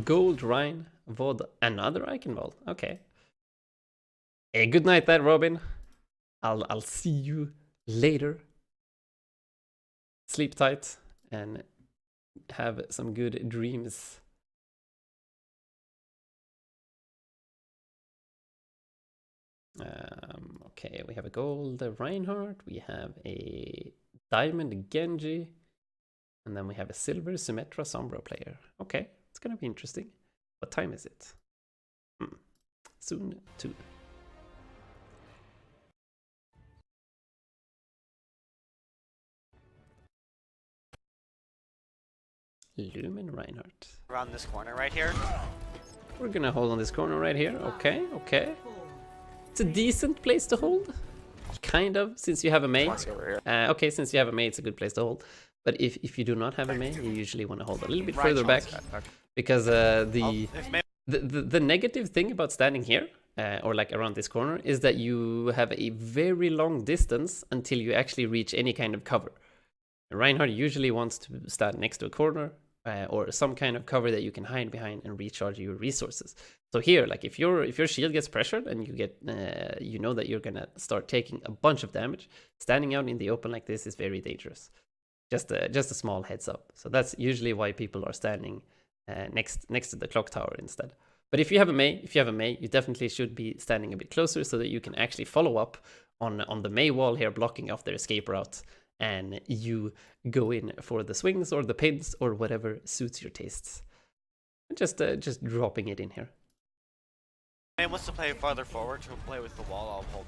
Gold Reinhardt, another Eichenwalde. Okay. Hey, good night, that Robin. I'll see you later. Sleep tight and have some good dreams. Okay, we have a gold Reinhardt, we have a diamond Genji, and then we have a silver Symmetra Sombra player. Okay, it's gonna be interesting. What time is it? Soon too. Lumen Reinhardt. Around this corner right here. We're gonna hold on this corner right here. Okay, okay. It's a decent place to hold. Kind of, since you have a Mei. Okay, since you have a Mei, it's a good place to hold. But if you do not have a Mei, you usually want to hold a little bit further back. Because the negative thing about standing here, or like around this corner, is that you have a very long distance until you actually reach any kind of cover. Reinhardt usually wants to stand next to a corner, or some kind of cover that you can hide behind and recharge your resources. So here, like if your shield gets pressured and you get, you know that you're gonna start taking a bunch of damage, standing out in the open like this is very dangerous. Just a small heads up. So that's usually why people are standing next to the clock tower instead. But if you have a Mei, you definitely should be standing a bit closer so that you can actually follow up on the Mei wall here, blocking off their escape route, and you go in for the swings or the pins or whatever suits your tastes. Just dropping it in here. Man wants to play farther forward to play with the wall. I'll hold.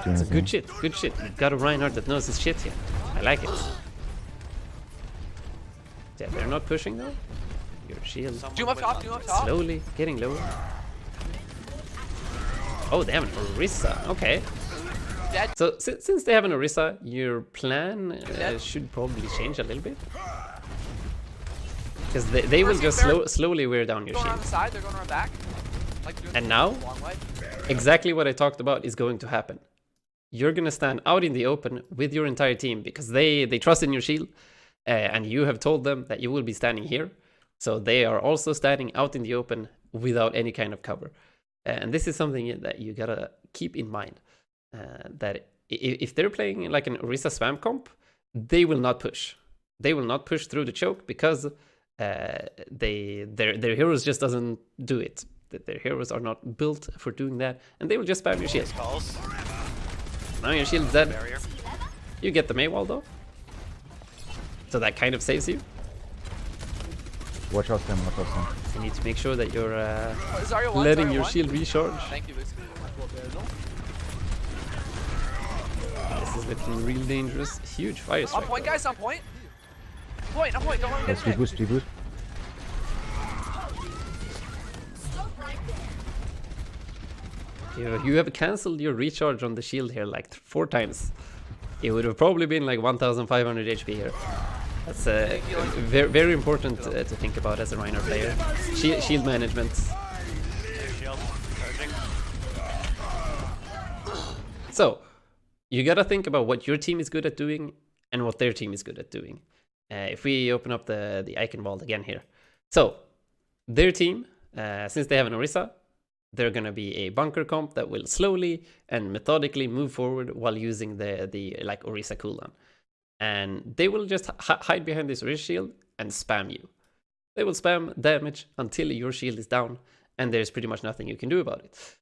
It's good shit, good shit. You've got a Reinhardt that knows his shit here. I like it. Yeah, they're not pushing though. Your shield. Doom up top, Slowly getting lower. Oh, they have an Orisa. Okay. Dead. So since they have an Orisa, your plan should probably change a little bit. Because they will just slowly wear down your Going shield. around the side, they're going around back. Like And now, exactly what I talked about is going to happen. You're going to stand out in the open with your entire team because they trust in your shield. And you have told them that you will be standing here. So they are also standing out in the open without any kind of cover. And this is something that you gotta keep in mind. That if they're playing like an Orisa Swamp comp, they will not push. They will not push through the choke because their heroes just doesn't do it. Their heroes are not built for doing that, and they will just spam your shield. Now your shield's dead. You get the Mei wall though. So that kind of saves you. Watch out, Sam. Watch out, Sam. You need to make sure that you're Zarya letting your one. shield recharge. Thank you, Lucy. This is looking real dangerous. Huge fire strike. On point, guys, on point. Point, on point, don't let me Let's reboot, reboot. You have cancelled your recharge on the shield here like 4 times. It would have probably been like 1500 HP here. That's very, very important to think about as a Reinhardt player. Shield management. So, you gotta think about what your team is good at doing and what their team is good at doing. If we open up the Eichenwalde again here. So, their team, since they have an Orisa, they're gonna be a bunker comp that will slowly and methodically move forward while using the like Orisa cooldown. And they will just hide behind this Orisa shield and spam you. They will spam damage until your shield is down, and there's pretty much nothing you can do about it.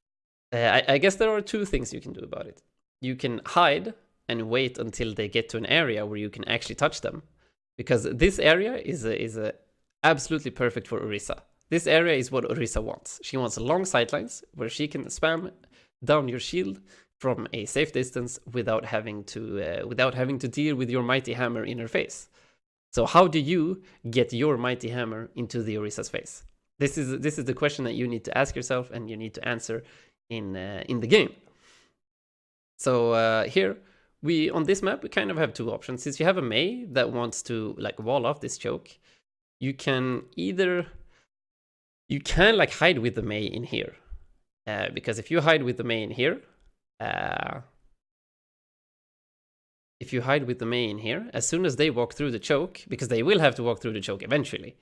I guess there are 2 things you can do about it. You can hide and wait until they get to an area where you can actually touch them, because this area is absolutely perfect for Orisa. This area is what Orisa wants. She wants long sightlines where she can spam down your shield from a safe distance without having to deal with your mighty hammer in her face. So how do you get your mighty hammer into the Orisa's face? This is the question that you need to ask yourself and you need to answer in the game. So here on this map we kind of have 2 options. Since you have a Mei that wants to like wall off this choke, you can like hide with the Mei in here, because if you hide with the Mei in here, as soon as they walk through the choke, because they will have to walk through the choke eventually,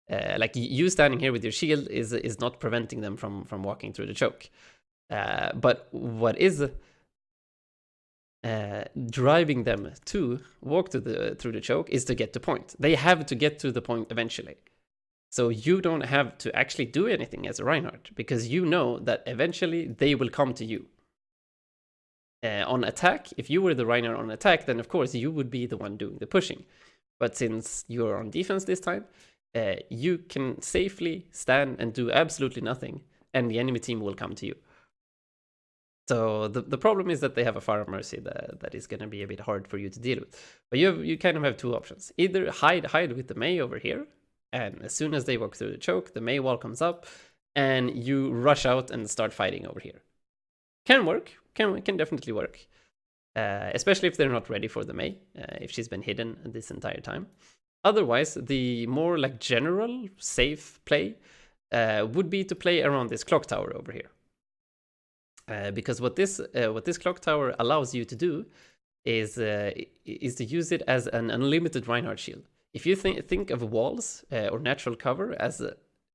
Like you standing here with your shield is not preventing them from walking through the choke. But what is driving them to walk through the choke is to get to point. They have to get to the point eventually. So you don't have to actually do anything as a Reinhardt, because you know that eventually they will come to you. On attack, if you were the Reinhardt on attack, then of course you would be the one doing the pushing. But since you're on defense this time, you can safely stand and do absolutely nothing, and the enemy team will come to you. So the problem is that they have a Fire of Mercy that is going to be a bit hard for you to deal with. But you kind of have two options. Either hide with the Mei over here, and as soon as they walk through the choke, the Mei wall comes up, and you rush out and start fighting over here. Can work, can definitely work. Especially if they're not ready for the Mei, if she's been hidden this entire time. Otherwise, the more like general safe play would be to play around this clock tower over here. Because what this clock tower allows you to do is to use it as an unlimited Reinhardt shield. If you think of walls or natural cover as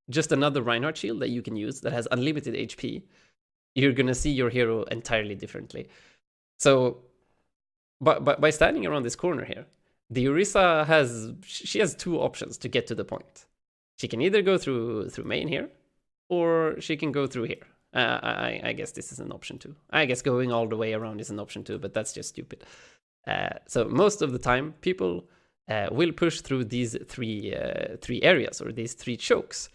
just another Reinhardt shield that you can use that has unlimited HP, you're gonna see your hero entirely differently. So, by standing around this corner here, the Orisa has two options to get to the point. She can either go through main here, or she can go through here. I guess this is an option too. I guess going all the way around is an option too, but that's just stupid. So most of the time, people will push through these three areas, or these three chokes.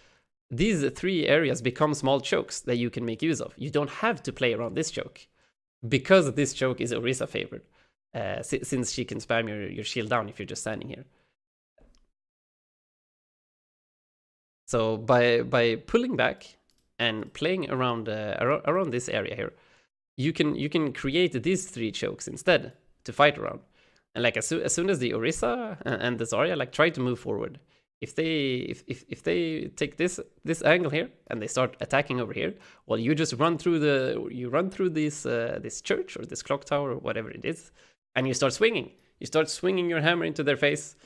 These three areas become small chokes that you can make use of. You don't have to play around this choke, because this choke is Orisa favored, since she can spam your shield down if you're just standing here. So by pulling back and playing around this area here, you can create these three chokes instead to fight around. And like as soon as the Orisa and the Zarya like try to move forward, if they take this angle here and they start attacking over here, well, you just run through this church or this clock tower or whatever it is, and you start swinging. You start swinging your hammer into their face,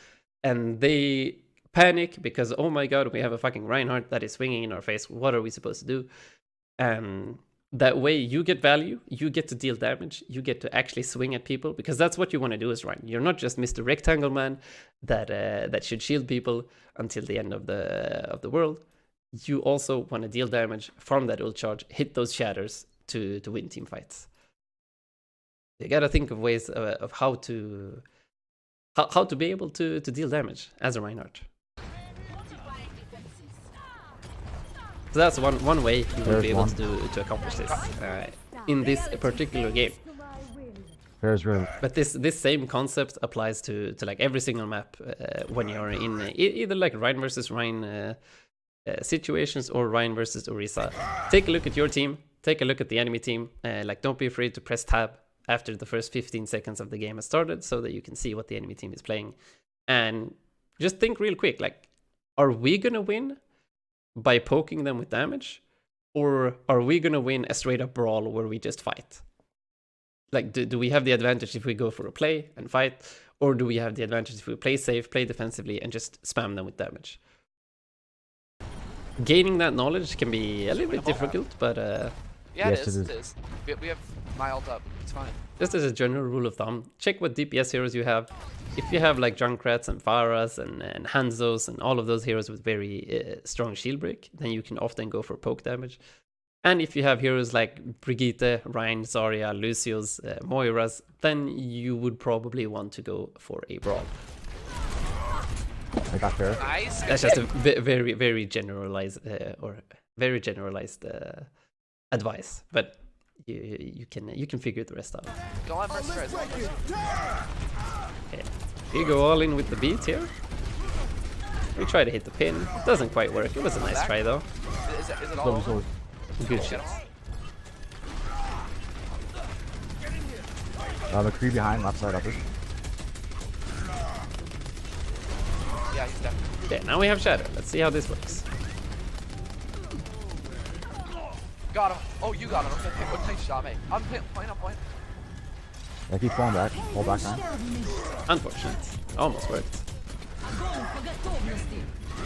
and they panic because, oh my god, we have a fucking Reinhardt that is swinging in our face. What are we supposed to do? And that way you get value, you get to deal damage, you get to actually swing at people, because that's what you want to do as Ryan. You're not just Mr. Rectangle Man that should shield people until the end of the world. You also want to deal damage from that ult charge, hit those shatters to win team fights. You gotta think of ways of how to be able to deal damage as a Reinhardt. So that's one way you will be able to accomplish this in this particular game. But this same concept applies to like every single map when you're in either like Rein versus Rein situations or Rein versus Orisa. Take a look at your team, take a look at the enemy team. Like, don't be afraid to press tab after the first 15 seconds of the game has started, so that you can see what the enemy team is playing. And just think real quick, like, are we gonna win by poking them with damage, or are we gonna win a straight up brawl where we just fight? Like, do we have the advantage if we go for a play and fight, or do we have the advantage if we play safe, play defensively, and just spam them with damage? Gaining that knowledge can be a little bit difficult, but yeah, yes, it is. We have my ult up. It's fine. Just as a general rule of thumb, check what DPS heroes you have. If you have like Junkrats and Pharas and Hanzos and all of those heroes with very strong shield break, then you can often go for poke damage. And if you have heroes like Brigitte, Rein, Zarya, Lucius, Moiras, then you would probably want to go for a brawl. I got there. Nice. That's just a very generalized advice, but you can figure the rest out. Go on first. Okay. You go all in with the beat here. We try to hit the pin. It doesn't quite work. It was a nice try though. Is it all over? Good shots. The creep behind, left side upper. Yeah, he's definitely. Okay, now we have Shadow. Let's see how this works. Got him. Oh, you got him. Okay, what nice shot, mate. I'm point on point. I keep falling back. Hold back now. Unfortunate. Almost worked.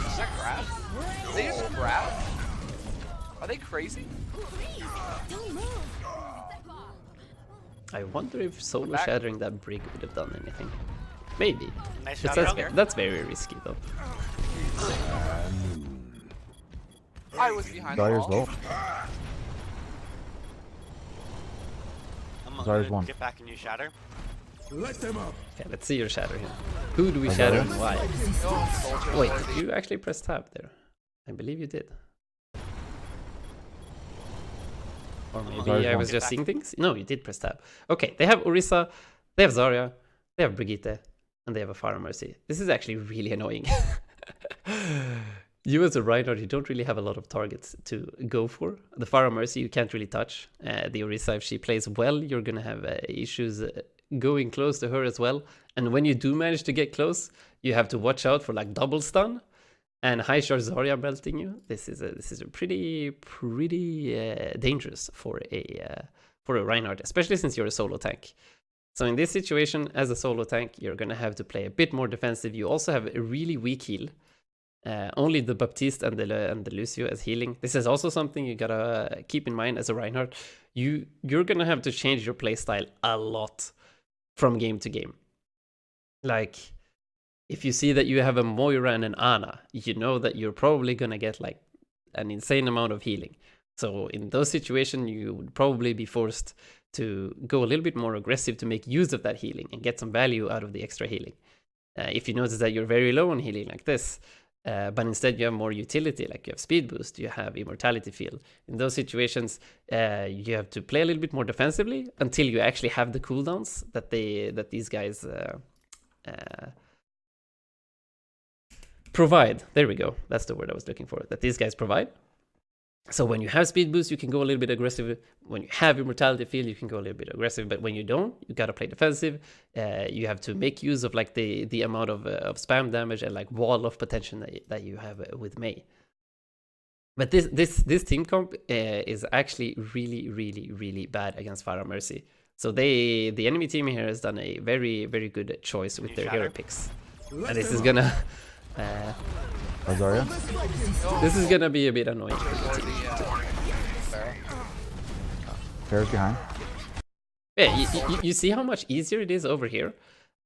Is that grab? They just grab? Are they crazy? I wonder if solo Back. shattering that brig would have done anything. Maybe. Nice But shot here. that's very risky though. I was behind the Zary's wall. low. I'm Zarya's gonna one. get back and use shatter. Okay, let's see your shatter here. Who do we shatter and why? No, soldier. Wait, did you actually press tab there? I believe you did. Or maybe Zarya's I one. was just seeing things? No, you did press tab. Okay, they have Orisa, they have Zarya, they have Brigitte, and they have a Farah Mercy. This is actually really annoying. You as a Reinhardt, you don't really have a lot of targets to go for. The Farah Mercy you can't really touch. The Orisa, if she plays well, you're gonna have issues going close to her as well. And when you do manage to get close, you have to watch out for like double stun and high shot Zarya belting you. This is a pretty dangerous for a Reinhardt, especially since you're a solo tank. So in this situation, as a solo tank, you're gonna have to play a bit more defensive. You also have a really weak heal. Only the Baptiste and the Lucio as healing. This is also something you gotta keep in mind as a Reinhardt. You're gonna have to change your playstyle a lot from game to game. Like, if you see that you have a Moira and an Ana, you know that you're probably gonna get like an insane amount of healing. So in those situations, you would probably be forced to go a little bit more aggressive to make use of that healing and get some value out of the extra healing. If you notice that you're very low on healing like this, but instead you have more utility, like you have speed boost, you have immortality field. In those situations, you have to play a little bit more defensively until you actually have the cooldowns that these guys provide. There we go. That's the word I was looking for. That these guys provide. So when you have speed boost, you can go a little bit aggressive. When you have immortality field, you can go a little bit aggressive. But when you don't, you gotta play defensive. You have to make use of like the amount of spam damage and like wall of potential that you have with Mei. But this team comp is actually really bad against Farah Mercy. So the enemy team here has done a very good choice with their hero picks, and this is gonna. Zarya. This is gonna be a bit annoying for the team. Pharah's behind. Yeah, you see how much easier it is over here.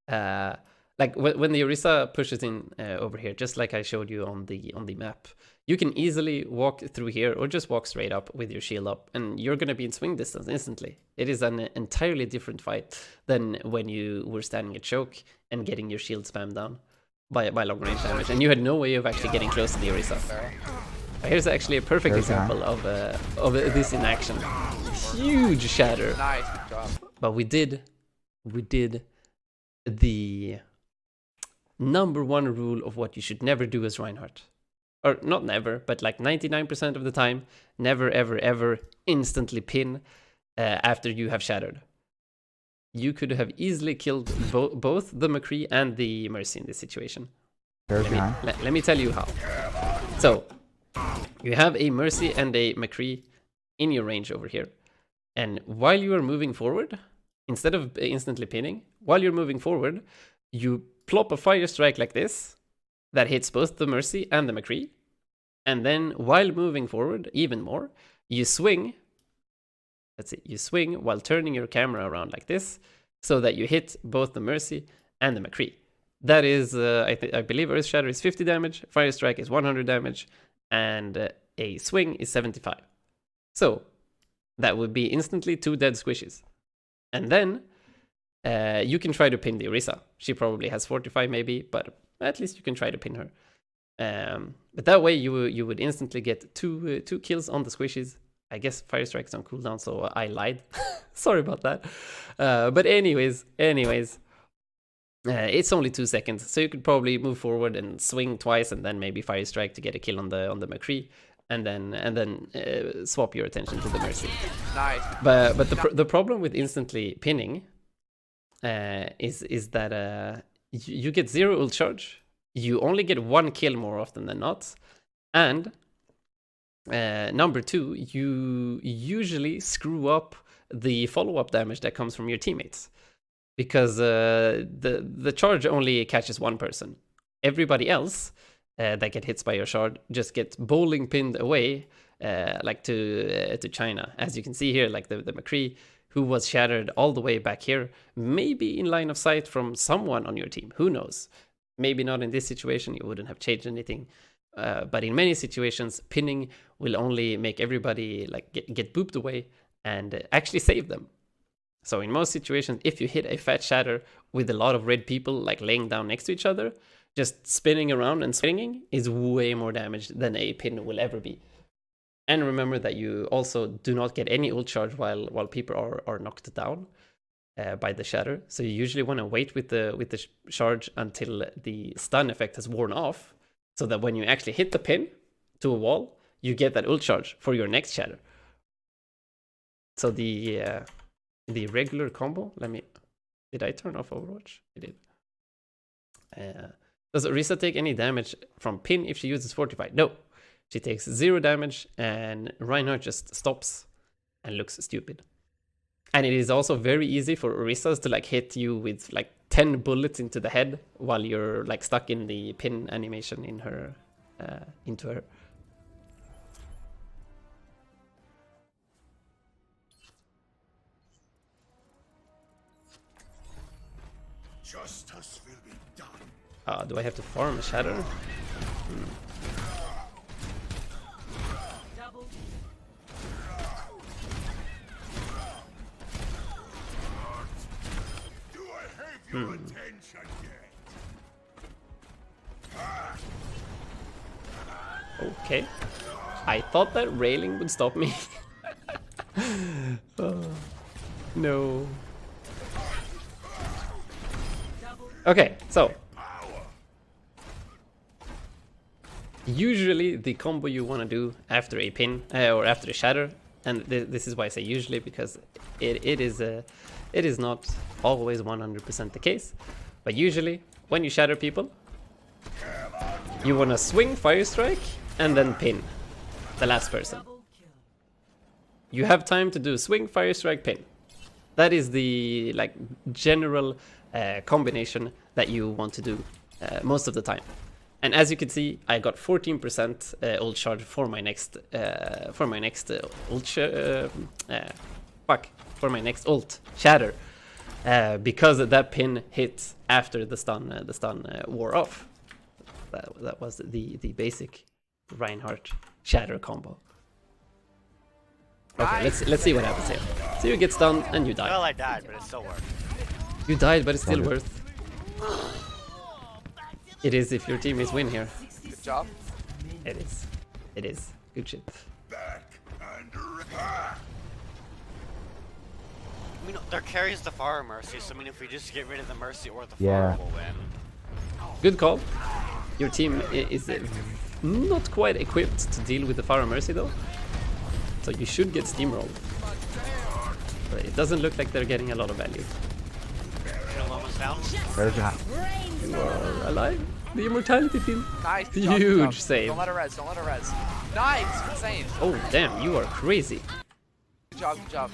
Like when the Orisa pushes in over here, just like I showed you on the map, you can easily walk through here or just walk straight up with your shield up, and you're gonna be in swing distance instantly. It is an entirely different fight than when you were standing at choke and getting your shield spammed down by long range damage, and you had no way of actually getting close to the Orisa. Here's actually a perfect example of this in action. Huge shatter. Nice, good job. But we did the #1 rule of what you should never do as Reinhardt. Or not never, but like 99% of the time, never ever instantly pin after you have shattered. You could have easily killed both the McCree and the Mercy in this situation. Let me tell you how. So, you have a Mercy and a McCree in your range over here. And while you are moving forward, instead of instantly pinning, while you're moving forward, you plop a fire strike like this that hits both the Mercy and the McCree. And then while moving forward even more, you swing. Let's see, you swing while turning your camera around like this so that you hit both the Mercy and the McCree. That is, I believe Earth Shatter is 50 damage, Fire Strike is 100 damage, and a swing is 75. So that would be instantly 2 dead squishes. And then you can try to pin the Orisa. She probably has 45 maybe, but at least you can try to pin her. But that way you would instantly get two kills on the squishes. I guess Fire Strike's on cooldown, so I lied. Sorry about that. But anyways, it's only 2 seconds, so you could probably move forward and swing twice, and then maybe Fire Strike to get a kill on the McCree, and then swap your attention to the Mercy. Nice. But the problem with instantly pinning is that you get 0 ult charge. You only get 1 kill more often than not, and number 2, you usually screw up the follow-up damage that comes from your teammates, because the charge only catches one person. Everybody else that get hit by your shard just get bowling pinned away, like to China. As you can see here, like the McCree, who was shattered all the way back here, maybe in line of sight from someone on your team. Who knows? Maybe not in this situation, you wouldn't have changed anything. But in many situations, pinning will only make everybody like get booped away and actually save them. So in most situations, if you hit a fat shatter with a lot of red people like laying down next to each other, just spinning around and swinging is way more damage than a pin will ever be. And remember that you also do not get any ult charge while people are knocked down by the shatter. So you usually want to wait with the charge until the stun effect has worn off, so that when you actually hit the pin to a wall, you get that ult charge for your next shatter. So the regular combo, did I turn off Overwatch? I did. Does Orisa take any damage from pin if she uses Fortify? No. She takes 0 damage, and Reinhardt just stops and looks stupid. And it is also very easy for Orisas to like hit you with like 10 bullets into the head while you're like stuck in the pin animation in her, into her. Justice will be done. Do I have to farm a shatter? Do I have your attention yet? Okay. I thought that railing would stop me. Oh, no. Okay, so usually the combo you want to do after a pin or after a shatter, and this is why I say usually, because it is not always 100% the case, but usually when you shatter people, you want to swing Fire Strike and then pin the last person. You have time to do swing, Fire Strike, pin. That is the like general combination that you want to do most of the time. And as you can see, I got 14% ult charge for my next ult shatter, because that pin hit after the stun wore off. That was the basic Reinhardt shatter combo. Okay, let's see what happens here. So you get stunned and you die. Well, I died, but it still worked. You died, but it's still worth. It is if your teammates win here. Good job. It is. It is. Good shit. Back and I mean, their carry is the Fire Mercy, so I mean, if we just get rid of the Mercy or the Yeah. Fire, we'll win. Good call. Your team is not quite equipped to deal with the Fire Mercy though, so you should get steamrolled. But it doesn't look like they're getting a lot of value. Almost down. There's your hand. You are alive. The immortality field. Nice. Good job, good Huge job. save. Don't let her res. Don't let her res. Nice. Insane. Oh damn, you are crazy. Good job. Good job.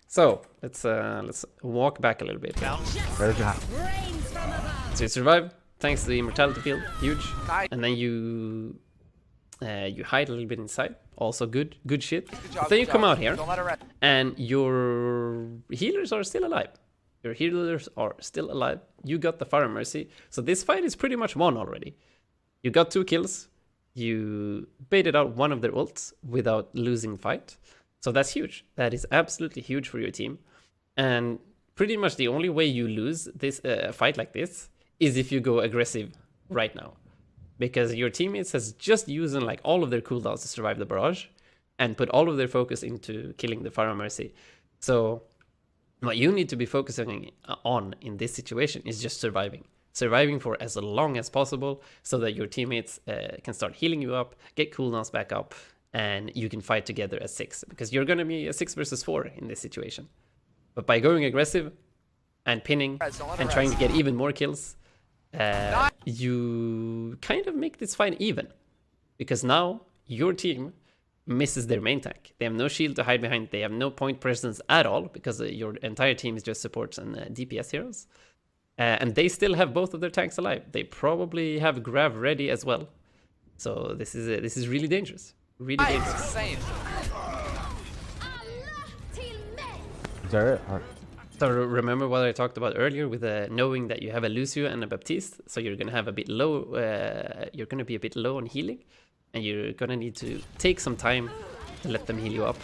So let's walk back a little bit. Down. There's your hand. So you survive thanks to the immortality field, huge. Nice. And then you hide a little bit inside. Also good shit. Good job, But then you good come job. out here, Don't let her res. and your healers are still alive. Your healers are still alive. You got the Fire Mercy, so this fight is pretty much won already. You got 2 kills. You baited out one of their ults without losing fight. So that's huge. That is absolutely huge for your team. And pretty much the only way you lose this fight like this is if you go aggressive right now. Because your teammates has just using like all of their cooldowns to survive the barrage and put all of their focus into killing the Fire Mercy. So what you need to be focusing on in this situation is just surviving. Surviving for as long as possible so that your teammates can start healing you up, get cooldowns back up, and you can fight together as 6. Because you're going to be a 6 versus 4 in this situation. But by going aggressive and pinning and trying to get even more kills, you kind of make this fight even. Because now your team misses their main tank. They have no shield to hide behind. They have no point presence at all because your entire team is just supports and DPS heroes. And they still have both of their tanks alive. They probably have Grav ready as well. So this is really dangerous. Really It's dangerous. insane. Is that it? Or, So remember what I talked about earlier with knowing that you have a Lucio and a Baptiste, so you're gonna have a bit low. You're gonna be a bit low on healing, and you're gonna need to take some time to let them heal you up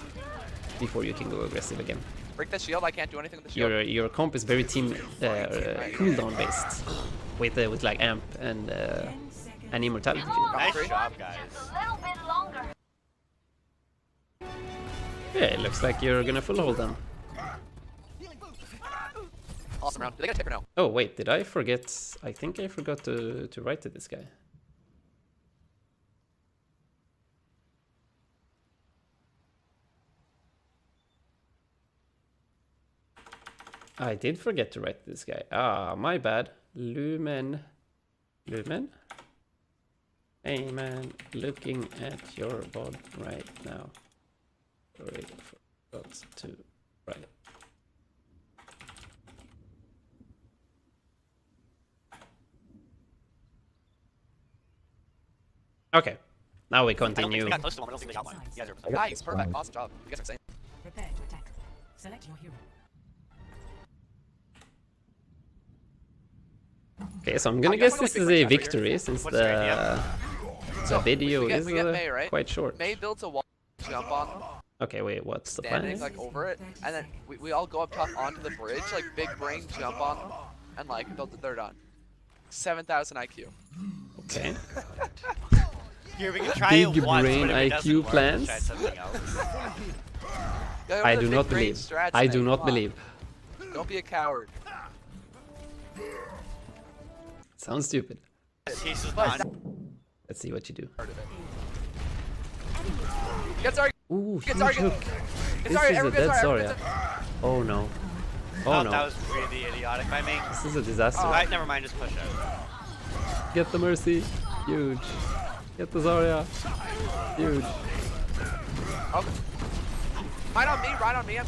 before you can go aggressive again. Break the shield. I can't do anything with the shield. Your comp is very team cooldown based, with like amp and immortality. Nice job, guys. Yeah, it looks like you're gonna full hold them. Awesome round. Do they get a ticker now? Oh wait, did I forget? I think I forgot to write to this guy. I did forget to write to this guy. Ah, my bad. Lumen. Lumen? Hey man, looking at your bod right now. Sorry, forgot to write. Okay, now we I don't think continue. they got close to one. I don't think they got one. You guys are Nice, perfect, awesome job. You guys are insane. Prepare to attack. Select your hero. Okay, so I'm gonna I'm guess definitely this is like a big victory since What's your idea? the video is we get May, right? quite short. May builds a wall, jump on them, Okay, wait, what's the plan? standing like over it, and then we all go up top onto the bridge, like big brain jump on them, and like they're done. 7,000 IQ. Okay. Here, we can try Big it once, brain but if it IQ doesn't work, plans? try something else. Go I with do the not big brain believe. strats, I May, do come not on. believe. Don't be a coward. Sounds stupid. He's just But- not. Let's see what you do. Part of it. Get Zarya. Ooh, Get huge Zarya. hook. Get This Zarya. is a Everyone dead gets Zarya. Zarya. Oh no. Oh That no. was really idiotic by me. This is a disaster. Alright, never mind, just push it. Get the Mercy. Huge. Get the Zarya. Huge. Okay. Right on me, right on me.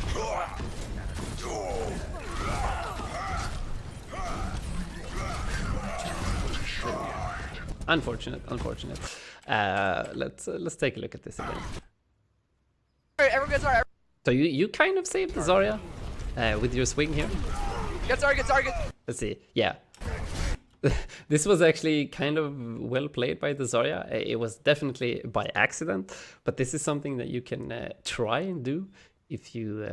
Unfortunate, unfortunate. Let's take a look at this again. Alright, everyone gets Zarya. So you kind of saved the Zarya with your swing here. Get Zarya, get Zarya, get... Let's see. Yeah. This was actually kind of well played by the Zarya. It was definitely by accident, but this is something that you can try and do if you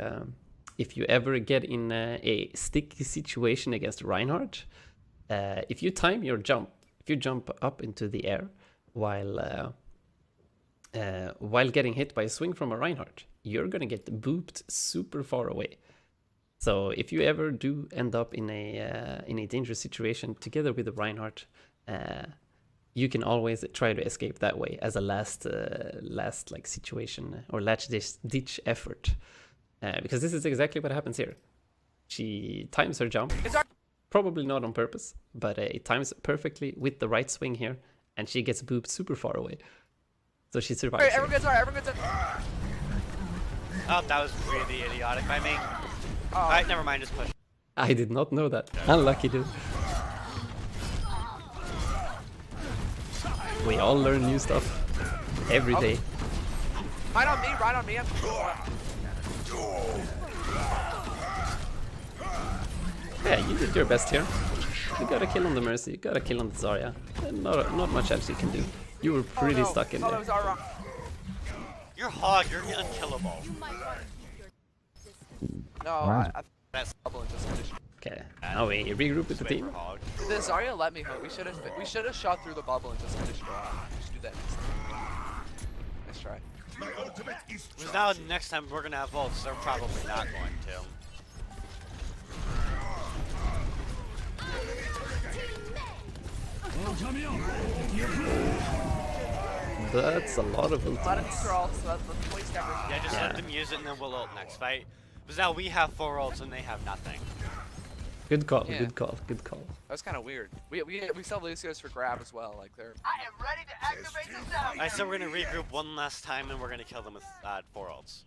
ever get in a sticky situation against Reinhardt. If you time your jump, if you jump up into the air while getting hit by a swing from a Reinhardt, you're gonna get booped super far away. So if you ever do end up in a dangerous situation together with a Reinhardt, you can always try to escape that way as a last like situation or last ditch effort, because this is exactly what happens here. She times her jump, Get Zarya. probably not on purpose, but it times perfectly with the right swing here, and she gets booped super far away. So she survives. Alright, here. everyone gets Zarya, everyone gets Zarya. Oh, that was really idiotic by me. Oh. Alright, never mind, just push it. I did not know that. Unlucky dude. We all learn new stuff every day. Right on me, right on me. Yeah, you did your best here. You got a kill on the Mercy, you got a kill on the Zarya. And not much else you can do. You were pretty Oh, no. stuck in Oh, there. that was Zarya. You're hog, you're unkillable. No, Wow. I That's bubble in this condition. Okay, now we regroup with the wait team. for hog. The Zarya let me hook. We should have shot through the bubble in this condition. We should do that next time. Nice try. My ultimate is Because now next time we're gonna have volts, they're probably not going to. That's a lot of A lot of ultimates. these are all, so let's waste everything. Yeah, just Yeah. let them use it and then we'll ult next fight. Because now we have 4 ults and they have nothing. Good call, Yeah. good call, good call. That was kind of weird. We sell Lucios for grab as well. Like they're. I said we're gonna regroup one last time and we're gonna kill them with 4 ults.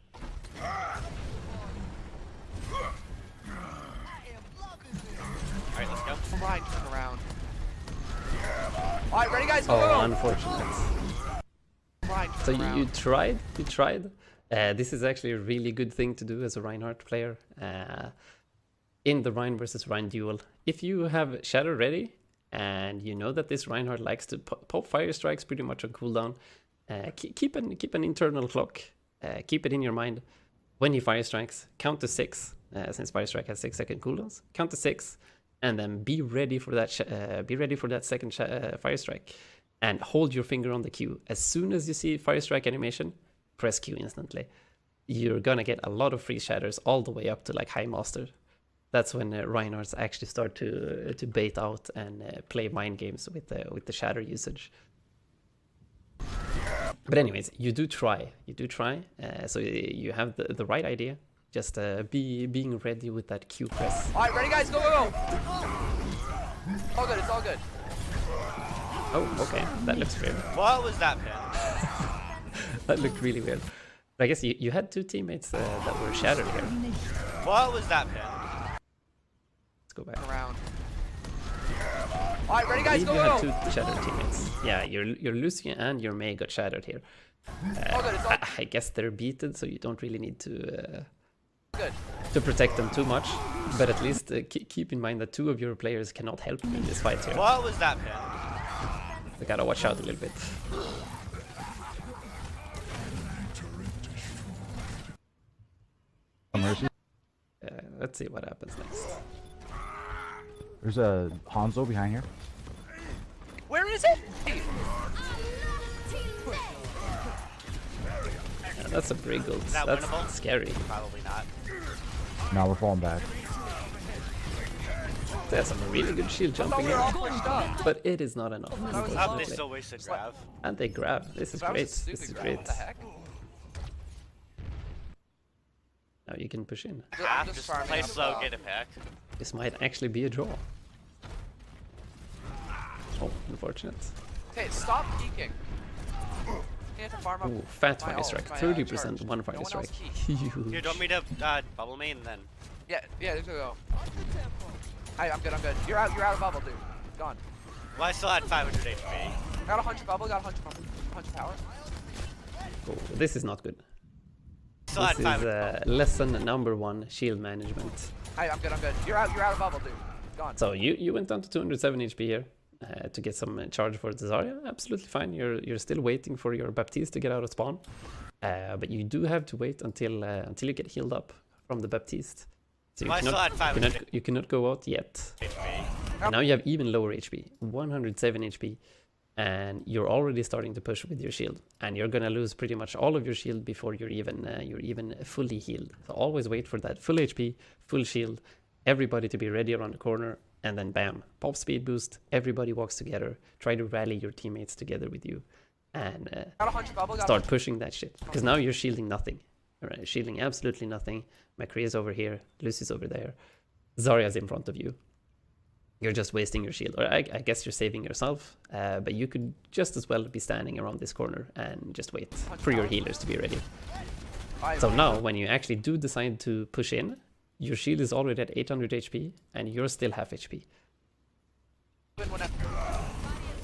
Alright, let's go. Alright, ready guys, go, Oh, go, go. unfortunate. Fine, So turn around. you tried. This is actually a really good thing to do as a Reinhardt player. In the Rein versus Rein duel, if you have Shadow ready and you know that this Reinhardt likes to pop fire strikes pretty much on cooldown, keep an internal clock. Keep it in your mind. When he fire strikes, count to 6. Since fire strike has 6-second cooldowns, count to 6, and then be ready for that. Second fire strike, and hold your finger on the Q. As soon as you see fire strike animation, press Q instantly. You're gonna get a lot of free shatters all the way up to like high master. That's when Reinhardts actually start to bait out and play mind games with the shatter usage. But anyways, you do try. So you have the right idea. Just being ready with that Q press. Alright, ready guys, go, go, go. All good, it's all good. Oh, okay, that looks weird. What was that pin? That looked really weird. But I guess you had 2 teammates that were shattered here. What was that pin? Let's go back. Around. Alright, ready I guys, believe go, you go, had go. 2 shattered teammates. Yeah, your Lucian and your Mei got shattered here. All good, it's all I guess they're beaten, so you don't really need good. to protect them too much. But at least keep in mind that 2 of your players cannot help you in this fight here. What was that pin? We gotta watch out a little bit. Mercy. Let's see what happens next. There's a Hanzo behind here. Where is it? Yeah, that's a Briggle. that That's winnable? scary. Probably not. Now we're falling back. There's some really good shield I thought jumping we were here, all pushed up. but it is not enough. Up, they Unfortunately. still wasted grav. And they grab. This is That was great. a stupid This is grab, great. What the heck? Now you can push in. I'm Just farming play up, slow, get a pick. This might actually be a draw. Oh, unfortunate. Okay, stop peeking. You have to farm up. Ooh, fat my fire ult, strike. my, 30% charge. one No fire one strike. else peek. Here, Huge. do you want me to bubble main then? Yeah, let's go. I'm good. You're out of bubble, dude. Gone. Well, I still had 500 HP. Got a 100 bubble, got a 100 power. Oh, this is not good. Still This had is 500. lesson number 1, shield management. I'm good. You're out of bubble, dude. Gone. So you went down to 207 HP here to get some charge for the Zarya. Absolutely fine. You're still waiting for your Baptiste to get out of spawn, but you do have to wait until you get healed up from the Baptiste. So Well, I still had 500 you cannot go out yet. HP. And now you have even lower HP, 107 HP, and you're already starting to push with your shield, and you're gonna lose pretty much all of your shield before you're even fully healed. So always wait for that full HP, full shield, everybody to be ready around the corner, and then bam, pop speed boost. Everybody walks together. Try to rally your teammates together with you, and Got a 100 bubble, got start pushing that shit. Because now you're shielding nothing. Right? Shielding absolutely nothing. McCree is over here. Lucy's over there. Zarya's in front of you. You're just wasting your shield. Or I guess you're saving yourself. But you could just as well be standing around this corner and just wait for your healers to be ready. So now, when you actually do decide to push in, your shield is already at 800 HP, and you're still half HP.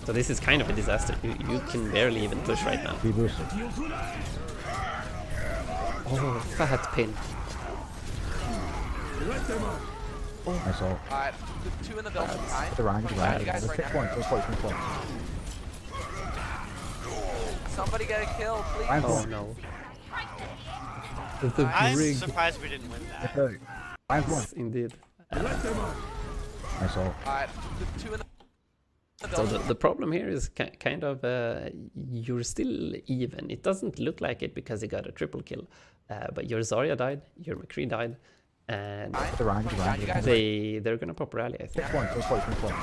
So this is kind of a disaster. You can barely even push right now. Be boosted. Oh, fat pin. Nice ult. Alright, 2 in the building behind. The Ryan, You guys right 6 now. points, 6 points, 6 points. Somebody get a kill, please. Ryan's Oh ult. no. The I'm brig. surprised we didn't win that. Ryan's one. Yes, indeed. Nice ult. Alright, 2 in the So building. the problem here is kind of you're still even. It doesn't look like it because he got a triple kill, but your Zarya died, your McCree died, and The Ryan, You guys they're gonna pop rally, I think. 6 points, 6 points, 6 points.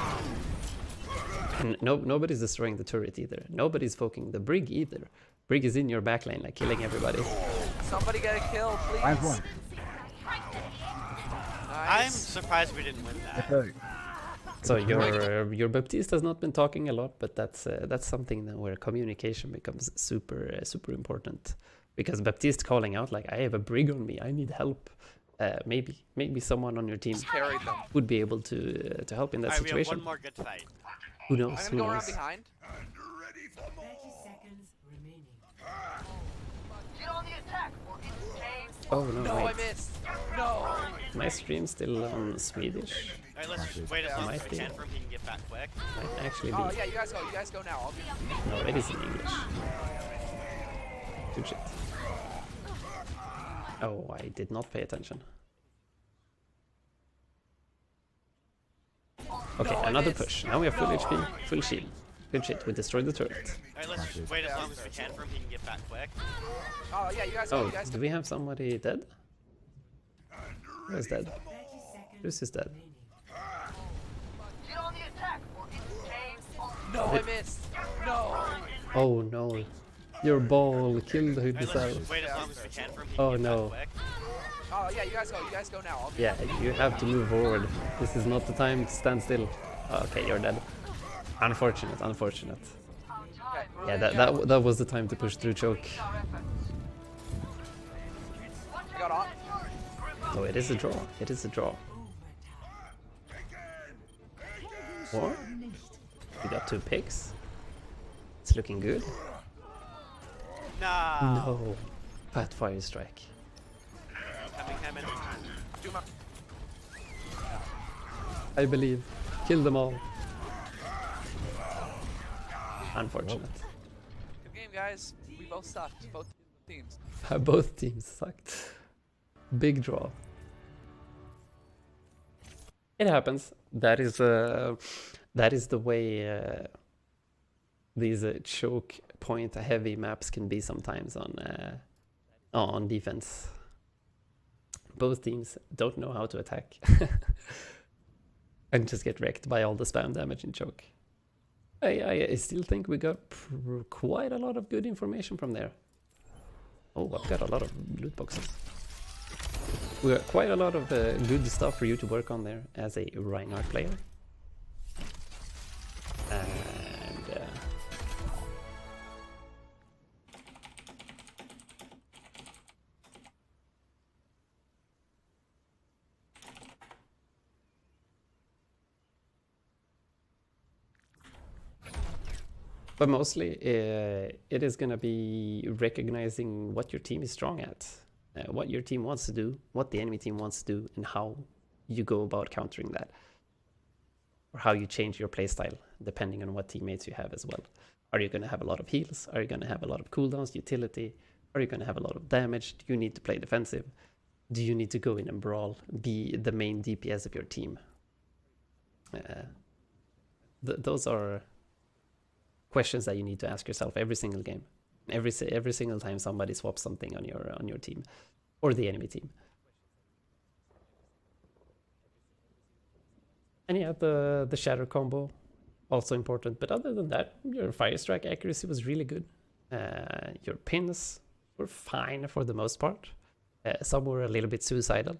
And nobody's destroying the turret either. Nobody's poking the brig either. Brig is in your backline, like killing everybody. Somebody get a kill, please. Ryan's one. I'm Nice. surprised we didn't win that. So your Baptiste has not been talking a lot, but that's something that where communication becomes super important. Because Baptiste calling out like, I have a brig on me, I need help. Maybe someone on your team Carried them. would be able to help in that Alright, we have situation. one more good fight. Who knows? I'm Who gonna go around knows? behind. And ready for 30 more. seconds remaining. Oh no, No, I wait. missed. No. My stream's still on Swedish. Alright, let's just wait as long as Might we be. can for him. He can get back quick. Might actually be. Oh yeah, you guys go. You guys go now. I'll be. No, it is in English. Good shit. Oh, I did not pay attention. Okay, No, I another missed. push. Now we have full HP, full shield. Good shit, we destroyed the turret. Alright, let's just wait as long as we can for him. He can get back quick. Oh yeah, you guys go. Oh, You guys do go. we have somebody dead? Who is dead? 30 seconds Who's is dead? remaining. No, I missed. No. Oh no. Your ball killed Alright, let's himself. just wait as long as we can for him. He Oh, can get no. back quick. Oh yeah, you guys go. You guys go now. I'll be. Yeah, you have to move forward. This is not the time to stand still. Okay, you're dead. Unfortunate, unfortunate. Okay. Yeah, that was the time to push through choke. I got on. So it is a draw. It is a draw. Or we got 2 picks. It's looking good. No. No. Fat fire strike. Coming. Do my. I believe. Kill them all. Unfortunate. Good game, guys. We both sucked. Both teams. Both teams sucked. Big draw. It happens. That is the way these choke point heavy maps can be sometimes on defense. Both teams don't know how to attack and just get wrecked by all the spam damage in choke. I still think we got quite a lot of good information from there. Oh, I've got a lot of loot boxes. We got quite a lot of good stuff for you to work on there as a Reinhardt player. And but mostly it is going to be recognizing what your team is strong at, what your team wants to do, what the enemy team wants to do, and how you go about countering that. Or how you change your playstyle depending on what teammates you have as well. Are you going to have a lot of heals? Are you going to have a lot of cooldowns, utility? Are you going to have a lot of damage? Do you need to play defensive? Do you need to go in and brawl, be the main DPS of your team? Those are questions that you need to ask yourself every single game, every single time somebody swaps something on your team or the enemy team. And yeah, the shatter combo also important, but other than that, your fire strike accuracy was really good. Your pins were fine for the most part. Some were a little bit suicidal,